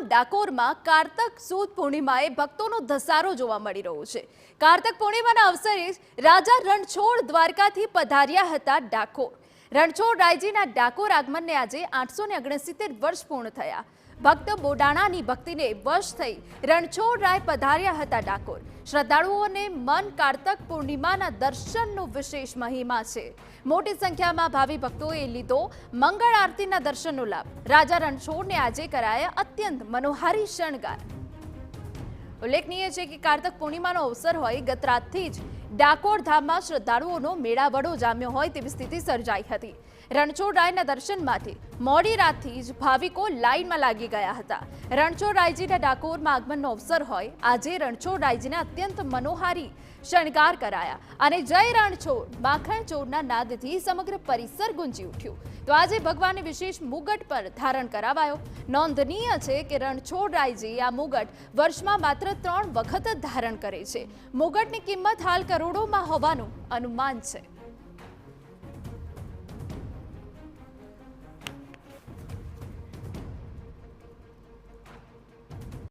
ડાકોરમાં કારતક સુદ પૂર્ણિમાએ ભક્તોનો ધસારો જોવા મળી રહ્યો છે। કારતક પૂર્ણિમાના અવસરે રાજા રણછોડ દ્વારકાથી પધાર્યા હતા ડાકોર। રણછોડ રાયજીના ડાકોર આગમનને આજે 869 વર્ષ પૂર્ણ થયા। ભક્ત બોડાણાની ભક્તિને વશ થઈ રણછોડ રાય પધાર્યા હતા ડાકોર। શ્રદ્ધાળુઓને મન કારતક પૂર્ણિમાના દર્શનનો વિશેષ મહિમા છે। મોટી સંખ્યામાં ભાવિ ભક્તોએ લીધો મંગળ આરતીના દર્શનનો લાભ। રાજા રણછોડને આજે કરાયા અત્યંત મનોહારી શણગાર। ઉલ્લેખનીય છે કે કારતક પૂર્ણિમાનો અવસર હોય ગત રાતથી જ ડાકોર ધામમાં શ્રદ્ધાળુઓનો મેળાવડો જામ્યો હોય તેવી સ્થિતિ સર્જાઈ હતી। રણછોડ રાયના દર્શન માટે મોડી રાતથી જ ભાવિકો લાઈનમાં લાગી ગયા હતા। રણછોડ રાયજીના ડાકોરમાં આગમનનો અવસર હોય આજે રણછોડ રાયજીને અત્યંત મનોહારી શણગાર કરાયા અને જય રણછોડ માખણ ચોરના નાદથી સમગ્ર પરિસર ગુંજી ઉઠ્યું। તો આજે ભગવાનને વિશેષ મુગટ પર ધારણ કરાવાયો। નોંધનીય છે કે રણછોડ રાયજી આ મુગટ વર્ષમાં માત્ર 3 વખત જ ધારણ કરે છે। મુગટની કિંમત હાલ કરોડોમાં હોવાનું અનુમાન છે।